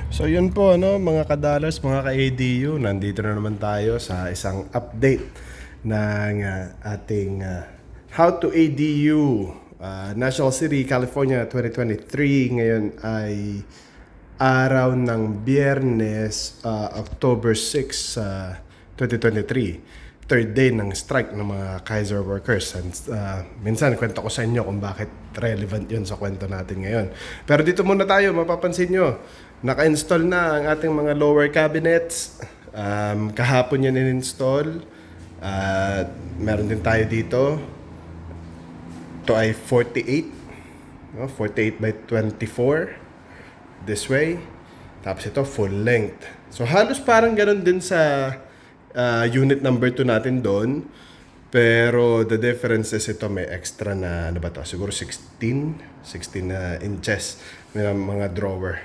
So yun po mga kadalas, mga ka-ADU, nandito na naman tayo sa isang update ng ating How to ADU National City, California 2023. Ngayon ay araw ng Biyernes, October 6, 2023. Third day ng strike ng mga Kaiser workers. And minsan kwento ko sa inyo kung bakit relevant yun sa kwento natin ngayon. Pero dito muna tayo, mapapansin nyo, naka-install na ang ating mga lower cabinets. Kahapon yan in-install. Meron din tayo dito. Ito ay 48. 48 by 24. This way. Tapos ito, full length. So halos parang ganun din sa unit number 2 natin doon. Pero the difference is ito may extra na, ano ba to? Siguro 16 inches. May mga drawer.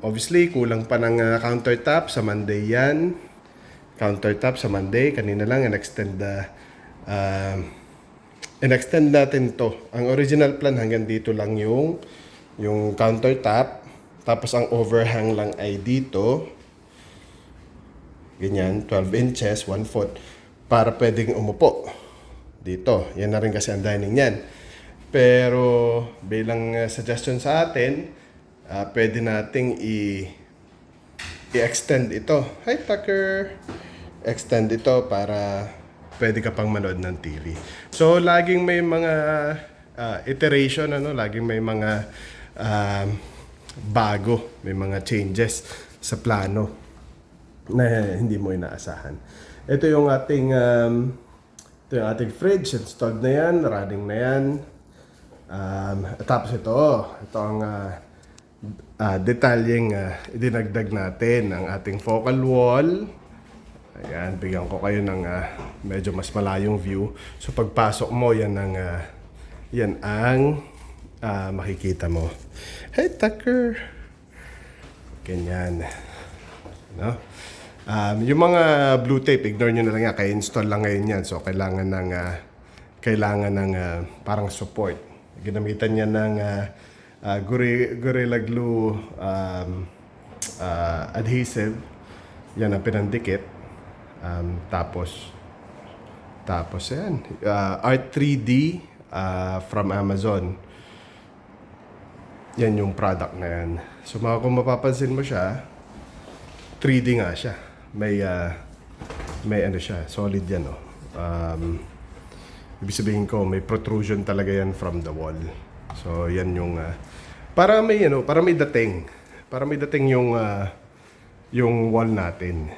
Obviously, kulang pa ng countertop sa Monday yan. Countertop sa Monday. Kanina lang, in-extend natin to. Ang original plan hanggang dito lang yung countertop. Tapos ang overhang lang ay dito. Ganyan, 12 inches, 1 foot. Para pwedeng umupo. Dito. Yan na rin kasi ang dining yan. Pero bilang suggestion sa atin, pwede nating i-extend ito. Hi Tucker! Extend ito para pwede ka pang manood ng TV. So, laging may mga iteration, laging may mga bago, may mga changes sa plano na hindi mo inaasahan. Ito yung ating fridge, installed na yan, running na yan. Tapos ito ang detalyeng idinagdag natin, ang ating focal wall. Ayan, bigyan ko kayo ng medyo mas malayong view. So pagpasok mo, yan ang makikita mo. Hey Tucker! Ganyan. Yung mga blue tape, ignore nyo na lang yan. Kaya install lang ngayon yan. So kailangan ng parang support. Ginamitan niya ng Gorilla Glue adhesive. Yan ang pinandikit. Tapos yan. Art3D from Amazon. Yan yung product na yan. So kung mapapansin mo siya, 3D nga siya. May ano siya, solid yan. Ibig sabihin ko, may protrusion talaga yan from the wall. So yan yung para may dating. Para may dating yung wall natin.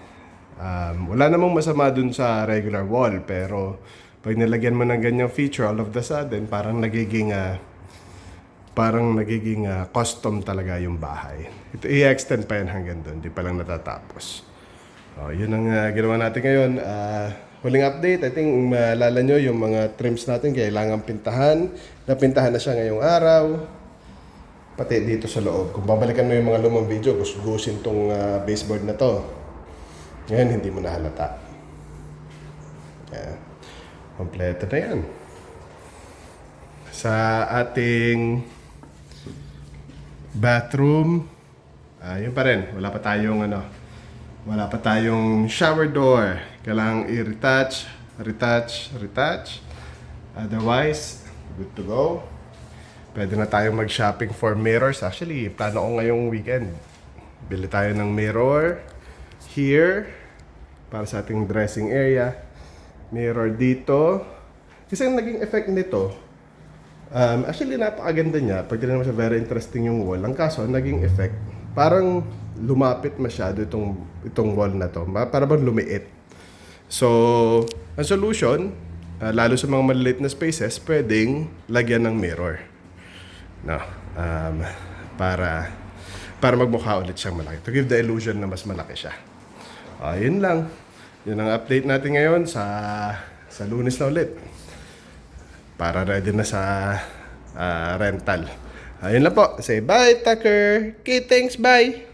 Wala namang masama dun sa regular wall, pero pag nilagyan mo ng ganyang feature, all of the sudden, parang nagiging custom talaga yung bahay. Ito, i-extend pa yan hanggang doon. Di pa lang natatapos. Yun ang ginawa natin ngayon. Huling update, I think maalala nyo yung mga trims natin kailangan pintahan. Napintahan na siya ngayong araw. Pati dito sa loob. Kung babalikan mo yung mga lumang video, gusin tong baseboard na to. Ngayon, hindi mo na halata. Kompleto na yan. Sa ating bathroom, yun pa rin. Wala pa tayong shower door. Kailangang i-retouch. Otherwise, good to go. Pwede na tayong mag-shopping for mirrors. Actually, plano ko ngayong weekend. Bili tayo ng mirror here para sa ating dressing area. Mirror dito. Kasi ang naging effect nito, actually napakaganda niya. Pag tinignan mo siya, very interesting yung wall. Ang kaso, naging effect, parang lumapit masyado itong wall na to. Para bang lumiit. So, ang solution, lalo sa mga maliliit na spaces, pwedeng lagyan ng mirror. Para magmukha ulit siyang malaki. To give the illusion na mas malaki siya. Yun lang. Yun ang update natin ngayon sa Lunes na ulit. Para ready na sa rental. Ayun lang po. Say bye, Tucker. Okay, thanks. Bye.